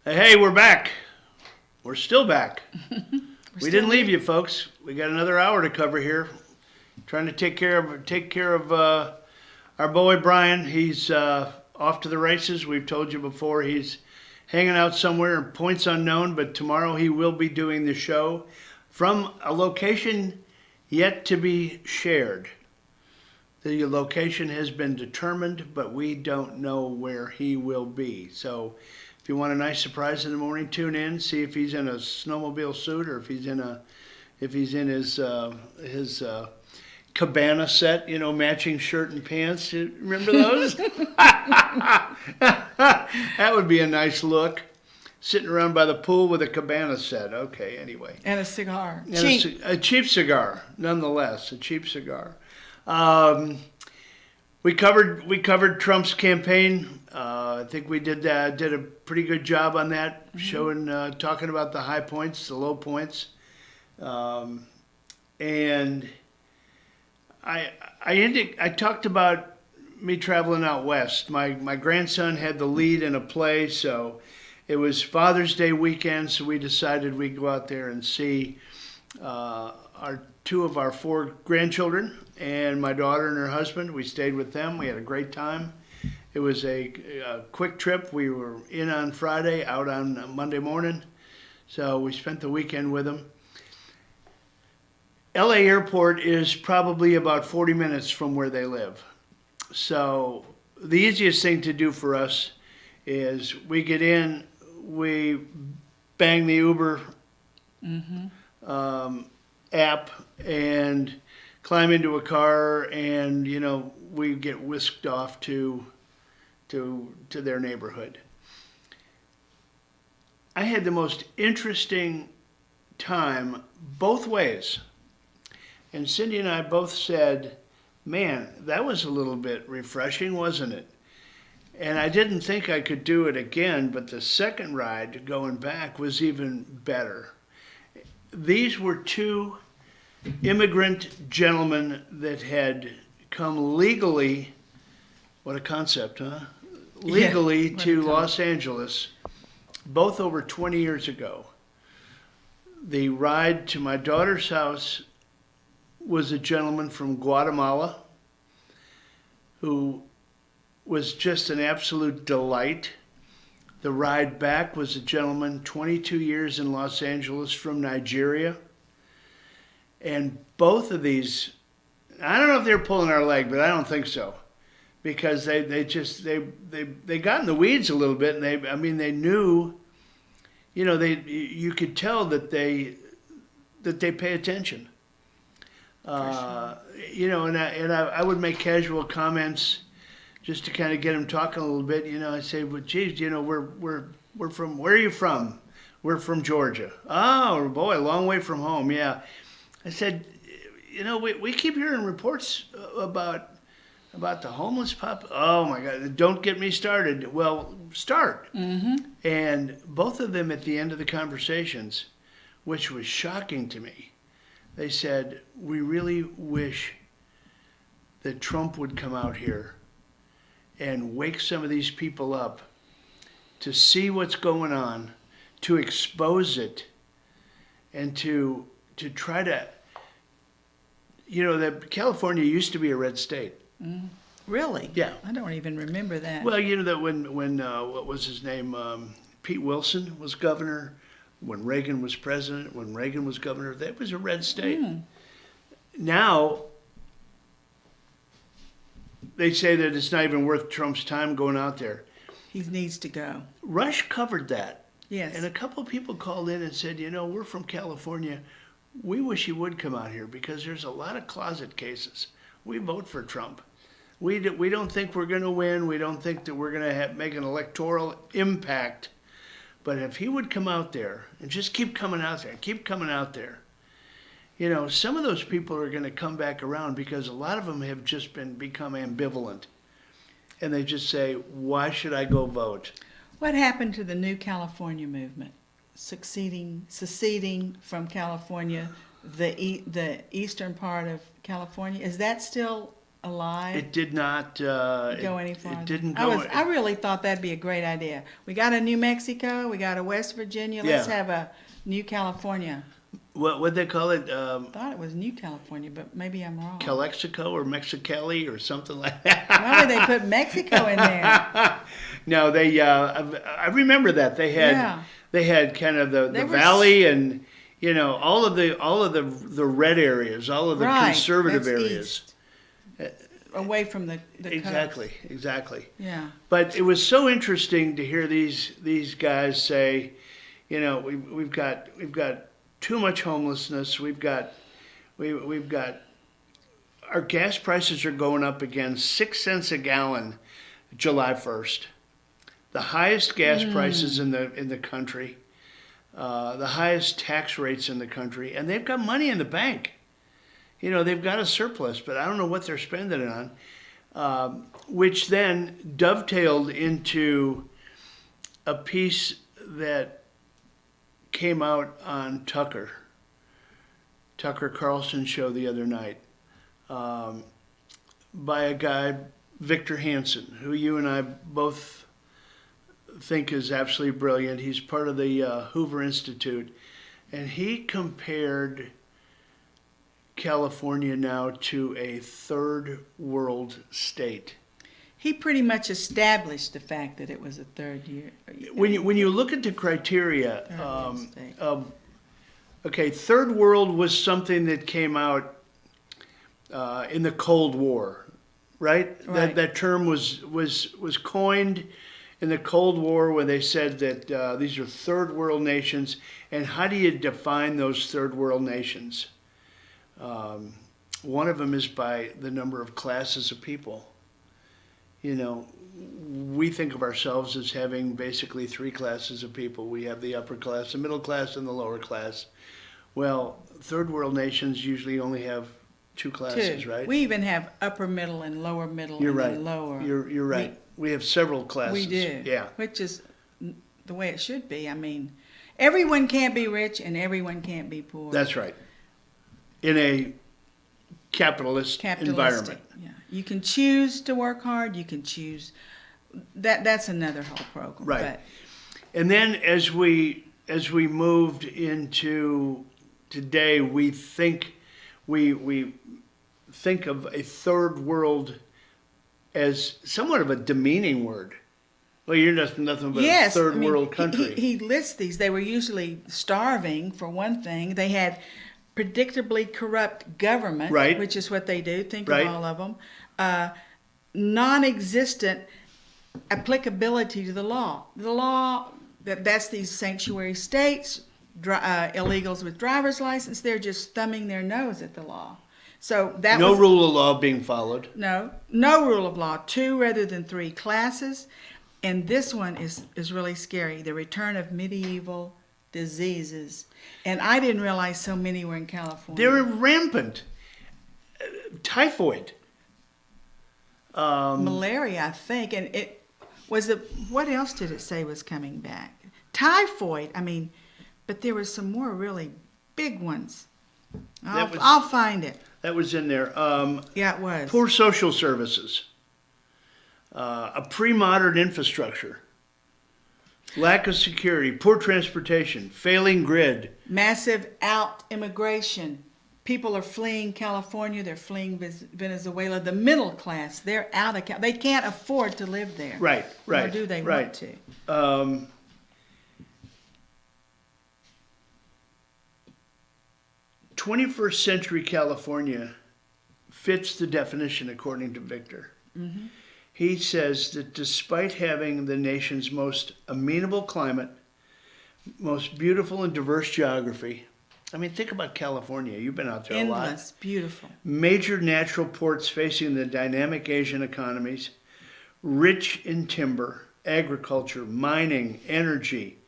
Hey, we're back. We're still back. We didn't leave here. you, folks. We got another hour to cover here. Trying to take care of our boy Brian. He's off to the races. We've told you before. He's hanging out somewhere, points unknown. But tomorrow he will be doing the show from a location yet to be shared. The location has been determined, but we don't know where he will be. So if you want a nice surprise in the morning, tune in, see if he's in a snowmobile suit or if he's in his cabana set, matching shirt and pants. Remember those? That would be a nice look. Sitting around by the pool with a cabana set. Okay, anyway. And a cigar. And Cheap. a cheap cigar, nonetheless, a cheap cigar. We covered Trump's campaign. I think we did a pretty good job on that, showing, talking about the high points, the low points, and I talked about me traveling out west. My grandson had the lead in a play, so it was Father's Day weekend. So we decided we'd go out there and see two of our four grandchildren and my daughter and her husband. We stayed with them. We had a great time. It was a quick trip. We were in on Friday, out on Monday morning. So we spent the weekend with them. LA Airport is probably about 40 minutes from where they live. So the easiest thing to do for us is we get in, we bang the Uber app and climb into a car, and we get whisked off to their neighborhood. I had the most interesting time both ways, and Cindy and I both said, "Man, that was a little bit refreshing, wasn't it?" And I didn't think I could do it again, but the second ride going back was even better. These were two immigrant gentlemen that had come legally, what a concept, huh? Legally to Los Angeles, both over 20 years ago. The ride to my daughter's house was a gentleman from Guatemala who was just an absolute delight. The ride back was a gentleman 22 years in Los Angeles from Nigeria. And both of these, I don't know if they're pulling our leg, but I don't think so, because they got in the weeds a little bit, and they knew, you could tell that they pay attention. And I would make casual comments just to kind of get them talking a little bit. I say, well, geez, we're from, where are you from? We're from Georgia. Oh, boy, a long way from home. Yeah. I said, we keep hearing reports about the homeless pop. Oh my God, don't get me started. Well, start. And both of them at the end of the conversations, which was shocking to me, they said, we really wish that Trump would come out here and wake some of these people up to see what's going on, to expose it, and to try to, that California used to be a red state. Really? Yeah. I don't even remember that. Well, that when what was his name? Pete Wilson was governor, when Reagan was president, when Reagan was governor, that was a red state. Now, they say that it's not even worth Trump's time going out there. He needs to go. Rush covered that. Yes. And a couple of people called in and said, we're from California. We wish he would come out here because there's a lot of closet cases. We vote for Trump. We don't think we're going to win. We don't think that we're going to make an electoral impact. But if he would come out there and just keep coming out there, some of those people are going to come back around, because a lot of them have just become ambivalent. And they just say, why should I go vote? What happened to the New California movement? Seceding from California, the eastern part of California. Is that still alive It did not go any farther? It didn't go. I really thought that'd be a great idea. We got a New Mexico, we got a West Virginia. Let's Yeah. have a New California. What they call it? I thought it was New California, but maybe I'm wrong. Calexico or Mexicali or something like that. Why would they put Mexico in there? No, they. I remember that they had Yeah. they had kind of the They were valley and all of the red areas, all of the Right, conservative that's areas. Away from the Exactly, coast. exactly. Yeah. But it was so interesting to hear these guys say, we've got too much homelessness. We've got our gas prices are going up again, 6 cents a gallon, July 1st. The highest gas prices in the country, the highest tax rates in the country, and they've got money in the bank. They've got a surplus, but I don't know what they're spending it on, which then dovetailed into a piece that came out on Tucker Carlson's show the other night, by a guy, Victor Hansen, who you and I both think is absolutely brilliant. He's part of the Hoover Institute, and he compared California now to a third world state. He pretty much established the fact that it was a third year. When you look at the criteria, Third world state. okay, third world was something that came out in the Cold War, right? Right. That term was coined in the Cold War when they said that these are third world nations, and how do you define those third world nations? One of them is by the number of classes of people. We think of ourselves as having basically three classes of people. We have the upper class, the middle class, and the lower class. Well, third world nations usually only have two classes, Two. right? We even have upper middle and lower middle You're and right. then lower. You're right. We have several classes. We do. Yeah. Which is the way it should be. I mean, everyone can't be rich and everyone can't be poor. That's right. In a capitalist environment. Yeah. You can choose to work hard. You can choose. That's another whole program. Right. But And then as we moved into today, we think of a third world as somewhat of a demeaning word. Well, you're just nothing but a third world country. He lists these. They were usually starving, for one thing. They had predictably corrupt government, Right. which is what they do. Think Right. of all of them. Non-existent applicability to the law. The law, that's these sanctuary states, illegals with driver's license. They're just thumbing their nose at the law. So that No was rule of law being followed. no rule of law. 2 rather than 3 classes. And this one is really scary. The return of medieval diseases. And I didn't realize so many were in California. They're rampant. Typhoid. Malaria, I think. And what else did it say was coming back? Typhoid. But there were some more really big ones. I'll find it. That was in there. Yeah, it was. Poor social services. A pre-modern infrastructure. Lack of security. Poor transportation. Failing grid. Massive out immigration. People are fleeing California. They're fleeing Venezuela. The middle class, they're out of they can't afford to live there. Right. Nor do they want to. 21st century California fits the definition according to Victor. Mm-hmm. He says that despite having the nation's most amenable climate, most beautiful and diverse geography, think about California. You've been out there a lot. Endless, beautiful. Major natural ports facing the dynamic Asian economies, rich in timber, agriculture, mining, energy,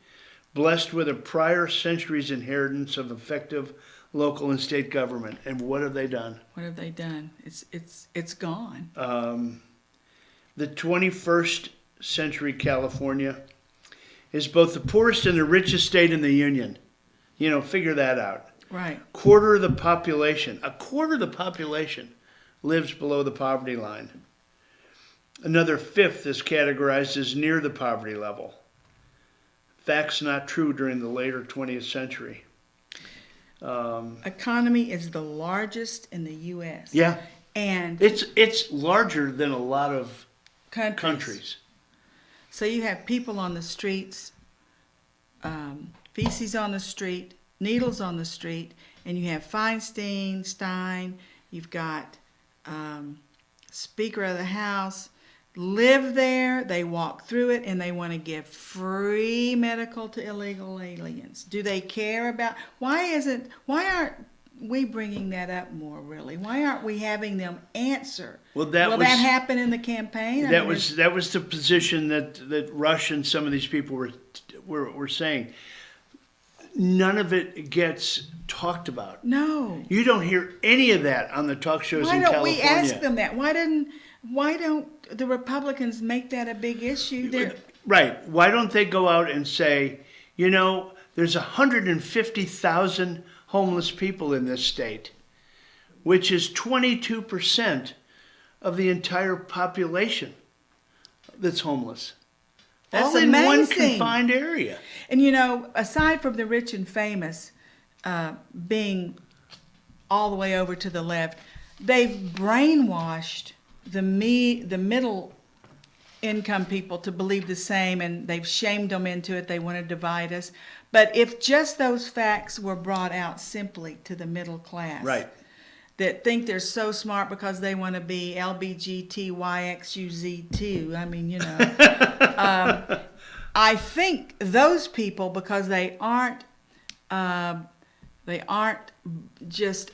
blessed with a prior century's inheritance of effective local and state government. And what have they done? What have they done? It's gone. The 21st century California is both the poorest and the richest state in the union. Figure that out. Right. A quarter of the population lives below the poverty line. Another fifth is categorized as near the poverty level. Facts not true during the later 20th century. Economy is the largest in the U.S. Yeah. And It's larger than a lot of countries. So you have people on the streets, feces on the street, needles on the street, and you have Feinstein, Stein, you've got Speaker of the House, live there, they walk through it, and they want to give free medical to illegal aliens. Do they care about, why aren't we bringing that up more, really? Why aren't we having them answer? Will that happen in the campaign? That was the position that Rush and some of these people were saying. None of it gets talked about. No. You don't hear any of that on the talk shows in California. Why don't we ask them that? Why don't the Republicans make that a big issue? Right. Why don't they go out and say, there's 150,000 homeless people in this state, which is 22% of the entire population that's homeless. That's all in one amazing. confined area. And aside from the rich and famous being all the way over to the left, they've brainwashed the middle income people to believe the same, and they've shamed them into it. They want to divide us. But if just those facts were brought out simply to the middle class, Right. that think they're so smart because they want to be LBGTYXUZ2. I mean, I think those people, because they aren't just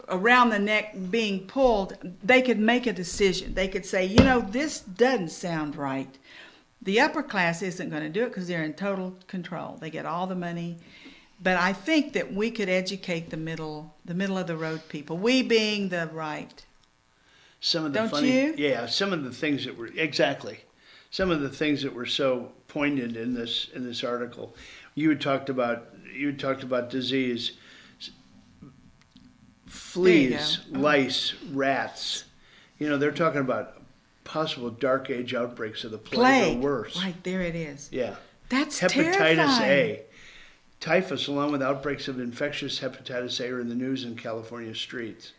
around the neck being pulled, they could make a decision. They could say, this doesn't sound right. The upper class isn't going to do it because they're in total control. They get all the money. But I think that we could educate the middle of the road people. We being the right. Some of the Don't you? Yeah, some of the things that were some of the things that were so poignant in this article. You had talked about disease, fleas, lice, rats. They're talking about possible dark age outbreaks of the plague or worse. Right, there it is. Yeah. That's Hepatitis terrifying. A. Typhus, along with outbreaks of infectious hepatitis A, are in the news in California streets.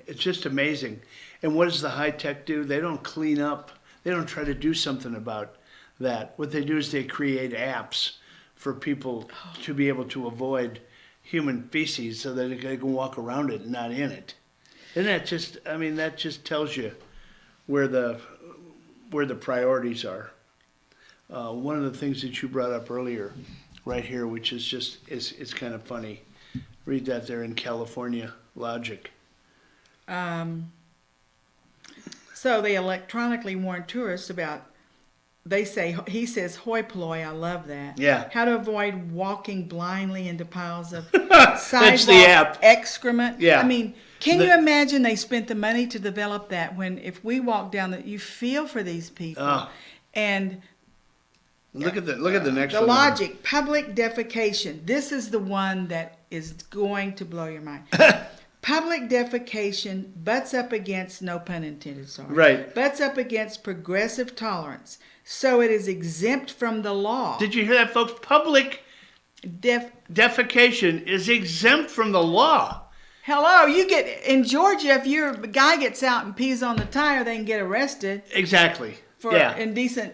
It's just amazing. And what does the high tech do? They don't clean up. They don't try to do something about that. What they do is they create apps for people to be able to avoid human feces so that they can walk around it and not in it. Isn't that just, that just tells you where the priorities are. One of the things that you brought up earlier, right here, which is just, it's kind of funny. Read that there in California Logic. So they electronically warn tourists about, he says hoi polloi, I love that. Yeah. How to avoid walking blindly into piles of That's sidewalk the app. excrement. Yeah. Can you imagine they spent the money to develop that, when if we walk down that, you feel for these people. And look at the next the one. logic, public defecation. This is the one that is going to blow your mind. Public defecation butts up against, no pun intended, sorry. Right. Butts up against progressive tolerance. So it is exempt from the law. Did you hear that, folks? Public defecation is exempt from the law. Hello, in Georgia, if your guy gets out and pees on the tire, they can get arrested. Exactly. For indecent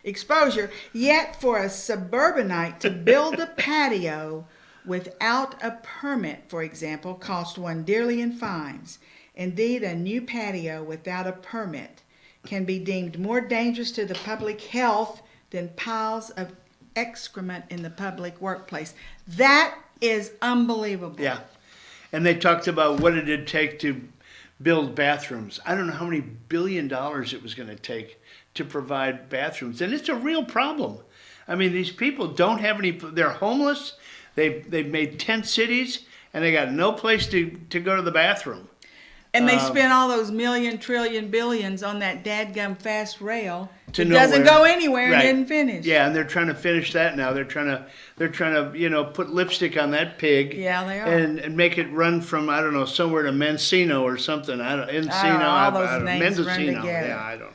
exposure. Yet for a suburbanite to build a patio without a permit, for example, costs one dearly in fines. Indeed, a new patio without a permit can be deemed more dangerous to the public health than piles of excrement in the public workplace. That is unbelievable. Yeah. And they talked about what it'd take to build bathrooms. I don't know how many $1 billion it was going to take to provide bathrooms. And it's a real problem. These people don't have any, they're homeless. They've made tent cities, and they got no place to go to the bathroom. And they spent all those million, trillion, billions on that dadgum fast rail to It nowhere. doesn't go anywhere Right. and didn't finish. Yeah, and they're trying to finish that now. They're trying to put lipstick on that pig. Yeah, they are. And make it run from, I don't know, somewhere to Mendocino or something. Encino, all those I don't know. names run Mendocino. together. Yeah, I don't know.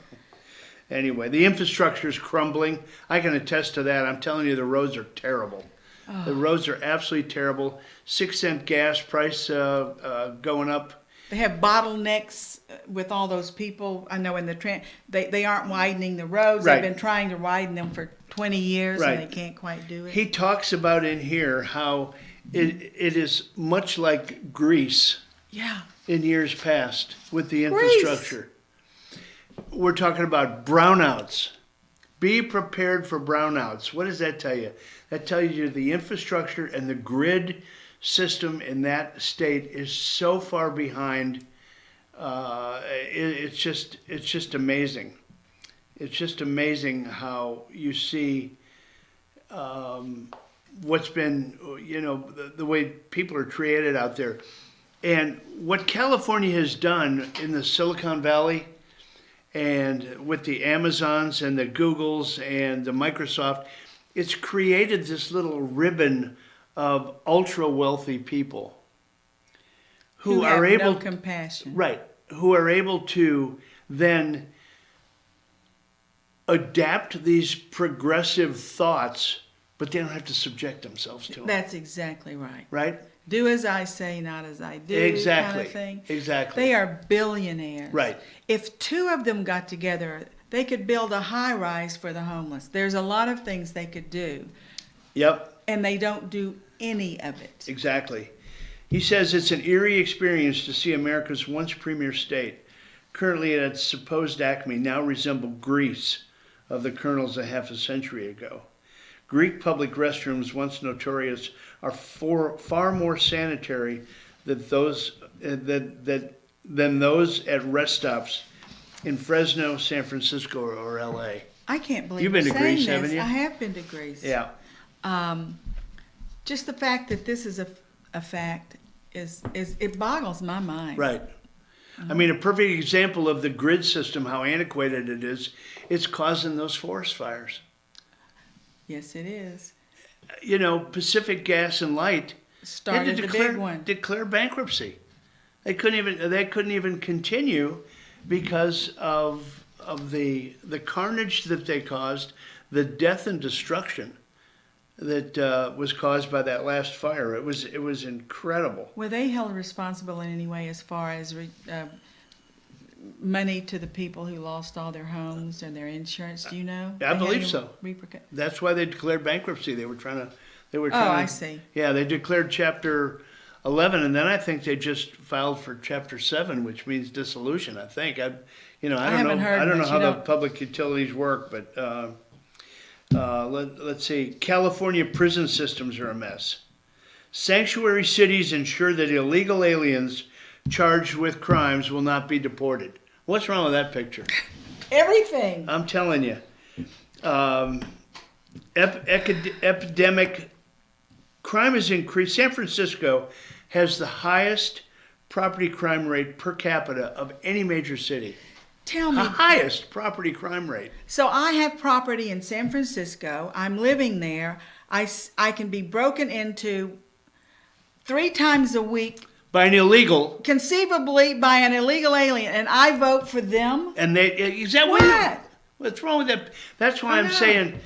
Anyway, the infrastructure is crumbling. I can attest to that. I'm telling you, the roads are terrible. Oh. The roads are absolutely terrible. 6-cent gas price going up. They have bottlenecks with all those people. I know in the they aren't widening the roads. Right. They've been trying to widen them for 20 years Right. and they can't quite do it. He talks about in here how it is much like Greece Yeah. in years past with the Greece. infrastructure. We're talking about brownouts. Be prepared for brownouts. What does that tell you? That tells you the infrastructure and the grid system in that state is so far behind. It's just amazing. It's just amazing how you see what's been, the way people are created out there. And what California has done in the Silicon Valley and with the Amazons and the Googles and the Microsoft, it's created this little ribbon of ultra wealthy people who have are able no compassion. right, who are able to then adapt these progressive thoughts, but they don't have to subject themselves to them. That's exactly right. Right? Do as I say, not as I do. Exactly. Kind of thing. Exactly. They are billionaires. Right. If two of them got together, they could build a high rise for the homeless. There's a lot of things they could do, Yep. and they don't do any of it. Exactly. He says it's an eerie experience to see America's once premier state, currently at its supposed acme, now resemble Greece of the kernels a half a century ago. Greek public restrooms, once notorious, are far more sanitary than those at rest stops in Fresno, San Francisco, or L.A. I can't believe You've been you're to saying Greece, this. haven't you? I have been to Greece. Yeah. Just the fact that this is a fact is it boggles my mind. Right. I mean, a perfect example of the grid system, how antiquated it is, it's causing those forest fires. Yes, it is. Pacific Gas and Light Started the big one. declare bankruptcy. They couldn't even continue because of the carnage that they caused, the death and destruction that was caused by that last fire. It was incredible. Were they held responsible in any way as far as money to the people who lost all their homes and their insurance? Do you know? I believe so. Repercussions? That's why they declared bankruptcy. They were trying to. Oh, I see. Yeah, they declared Chapter 11, and then I think they just filed for Chapter 7, which means dissolution. I think. I don't haven't know. heard I don't know much. how the public utilities work, but let's see. California prison systems are a mess. Sanctuary cities ensure that illegal aliens charged with crimes will not be deported. What's wrong with that picture? Everything. I'm telling you. Epidemic crime has increased. San Francisco has the highest property crime rate per capita of any major city. Tell The me. highest property crime rate. So I have property in San Francisco. I'm living there. I can be broken into 3 times a week, By an illegal. conceivably by an illegal alien, and I vote for them. And is that What? What's wrong with that? That's why I I'm know. saying,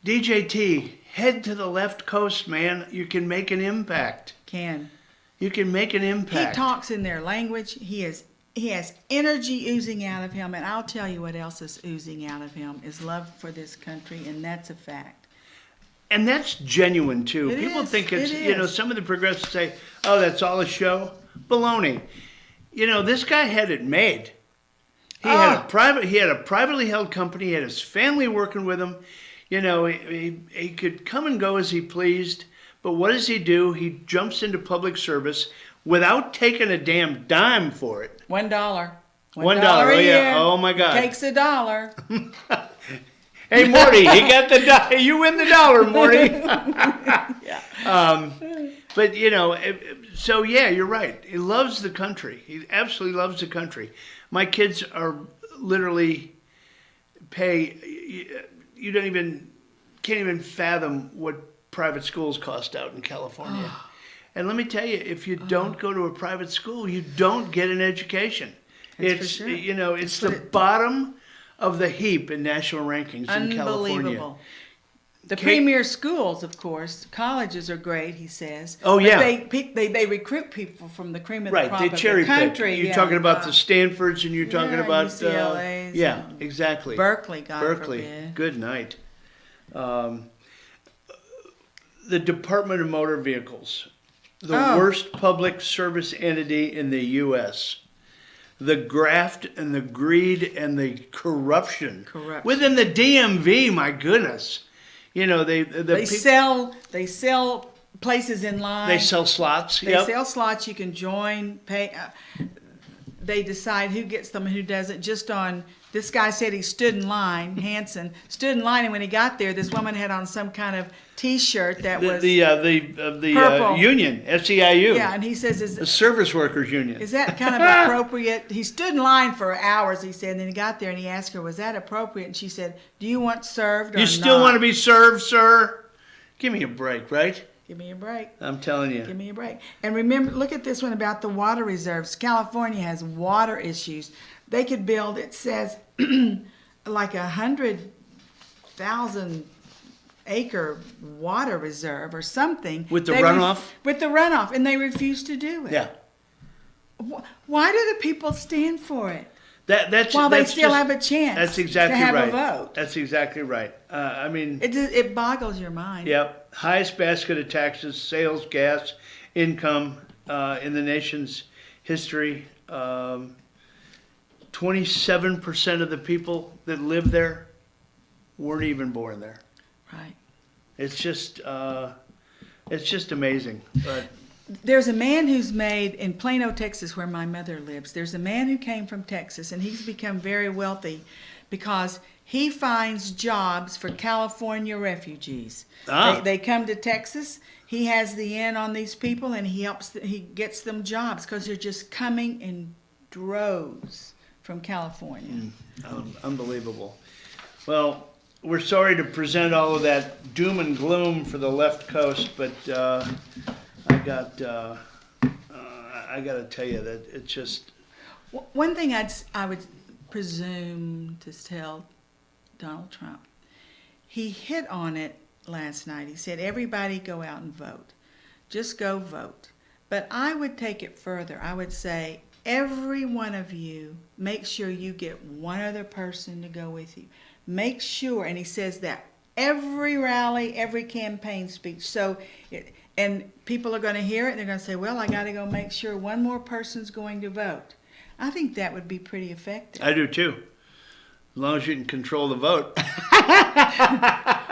DJT, head to the left coast, man. You can make an impact. You can make an He impact. talks in their language. He has energy oozing out of him, and I'll tell you what else is oozing out of him is love for this country, and that's a fact. And that's genuine too. It People is. think it's, It is. some of the progressives say, oh, that's all a show. Baloney. This guy had it made. He had a privately held company. He had his family working with him. He could come and go as he pleased. But what does he do? He jumps into public service without taking a damn dime for it. $1. $1 $1, a oh yeah, year. oh my God. Takes $1. Hey Morty, he got the dollar. You win the dollar, Morty. But so yeah, you're right. He loves the country. He absolutely loves the country. My kids are literally pay. You can't even fathom what private schools cost out in California. And let me tell you, if you don't go to a private school, you don't get an education. That's for It's sure. it's the bottom of the heap in national rankings in California. Unbelievable. The Kate- premier schools, of course, colleges are great, he says. Oh, But yeah. they recruit people from the cream of the Right, crop they of cherry the pick. country. You're yeah. talking about the Stanfords, and you're talking yeah, about UCLAs yeah, and exactly. Berkeley, God Berkeley. forbid. Good night. The Department of Motor Vehicles, the worst public service entity in the U.S. The graft and the greed and the corruption within the DMV. My goodness, they sell places in line. They sell slots. They sell slots. You can join, pay. They decide who gets them and who doesn't just on. This guy said he stood in line. Hanson stood in line, and when he got there, this woman had on some kind of T-shirt that was the purple. union, SEIU. Yeah, and he says, the Service Workers Union. Is that kind of appropriate? He stood in line for hours, he said, and then he got there and he asked her, was that appropriate? And she said, do you want served or You still not? want to be served, sir? Give me a break, right? Give me a break. I'm telling you. Give me a break. And remember, look at this one about the water reserves. California has water issues. They could build, it says, like 100,000 acre water reserve or something. With the runoff? With the runoff, and they refuse to do it. Yeah. Why do the people stand for it? That's While that's they still just- have a chance That's exactly to have right. a vote. That's exactly right. I mean, It boggles your mind. yep. Highest basket of taxes, sales, gas, income in the nation's history. 27% of the people that live there weren't even born there. Right. It's just amazing. But There's a man who's made, in Plano, Texas, where my mother lives, there's a man who came from Texas, and he's become very wealthy because he finds jobs for California refugees. They come to Texas. He has the in on these people, and he gets them jobs because they're just coming in droves from California. unbelievable. Well, we're sorry to present all of that doom and gloom for the left coast, but I got to tell you that it's just. One thing I would presume to tell Donald Trump, he hit on it last night. He said, everybody go out and vote. Just go vote. But I would take it further. I would say, every one of you, make sure you get one other person to go with you. Make sure, and he says that every rally, every campaign speech. And people are going to hear it, and they're going to say, well, I got to go make sure one more person's going to vote. I think that would be pretty effective. I do too, as long as you can control the vote.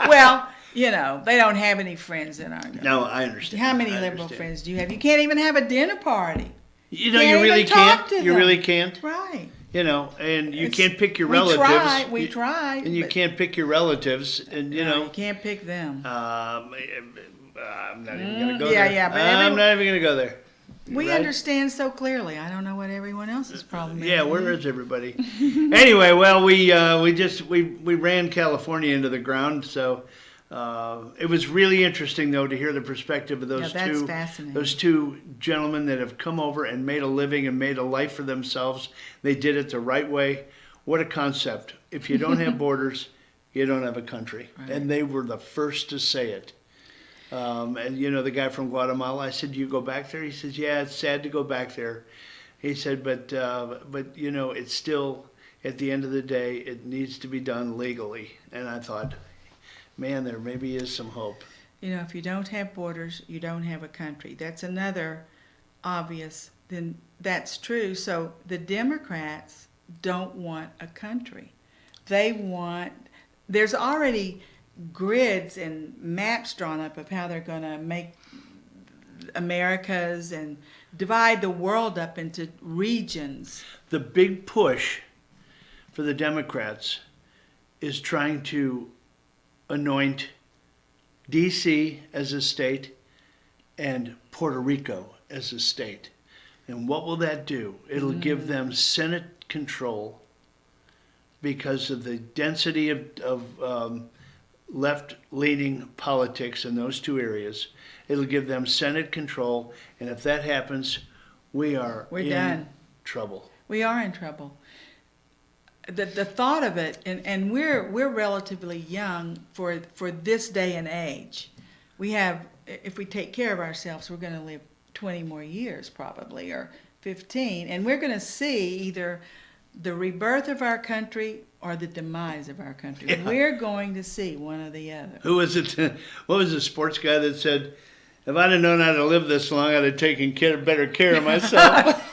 Well, they don't have any friends in our country. No, I understand. How many I liberal understand. friends do you have? You can't even have a dinner party. You Can't really even talk can't. to You them. really can't. Right. And you It's- can't pick your we relatives. try, we try, and you but- can't pick your relatives, and No, you can't pick them. I'm not even gonna go yeah, there. yeah, but I'm not even gonna go there. We Right? understand so clearly. I don't know what everyone else's problem is. Yeah, where is everybody? Anyway, well, we ran California into the ground, so it was really interesting though to hear the perspective of those that's fascinating. those two gentlemen that have come over and made a living and made a life for themselves. They did it the right way. What a concept! If you don't have borders, you don't have a country, Right. and they were the first to say it. And the guy from Guatemala, I said, "Do you go back there?" He says, "Yeah, it's sad to go back there." He said, "But it's still, at the end of the day, it needs to be done legally." And I thought, man, there maybe is some hope. If you don't have borders, you don't have a country. That's another obvious, then that's true. So the Democrats don't want a country. There's already grids and maps drawn up of how they're going to make Americas and divide the world up into regions. The big push for the Democrats is trying to anoint D.C. as a state and Puerto Rico as a state. And what will that do? It'll give them Senate control because of the density of left-leaning politics in those two areas. It'll give them Senate control, and if that happens, we're in done. trouble. We are in trouble. The thought of it, and we're relatively young for this day and age. We have, if we take care of ourselves, we're going to live 20 more years probably, or 15, and we're going to see either the rebirth of our country or the demise of our country. Yeah. We're going to see one or the other. Who was it? What was the sports guy that said, "If I'd have known how to live this long, I'd have taken better care of myself"?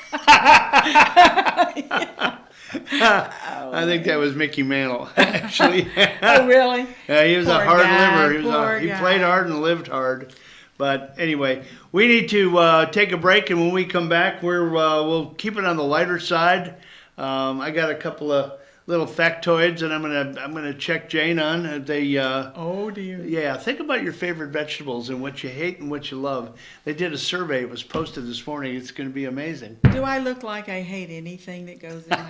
I think that was Mickey Mantle, actually. Oh, really? Yeah, he was Poor a hard guy, liver. He poor played guy. hard and lived hard. But anyway, we need to take a break, and when we come back, we'll keep it on the lighter side. I got a couple of little factoids, and I'm gonna check Jane on. Oh dear. Yeah, think about your favorite vegetables and what you hate and what you love. They did a survey. It was posted this morning. It's going to be amazing. Do I look like I hate anything that goes in there?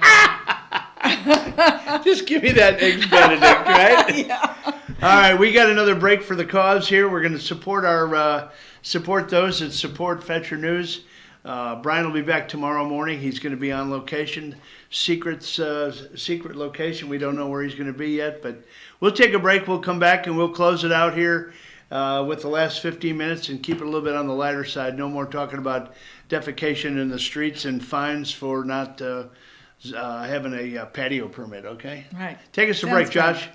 Just give me that Eggs Benedict, right? Yeah. All right, we got another break for the cause here. We're going to support support those that support Fetcher News. Brian will be back tomorrow morning. He's going to be on location, secret location. We don't know where he's going to be yet, but we'll take a break. We'll come back and we'll close it out here with the last 15 minutes and keep it a little bit on the lighter side. No more talking about defecation in the streets and fines for not having a patio permit. Okay. Right. Take us a Sounds break, fun. Josh.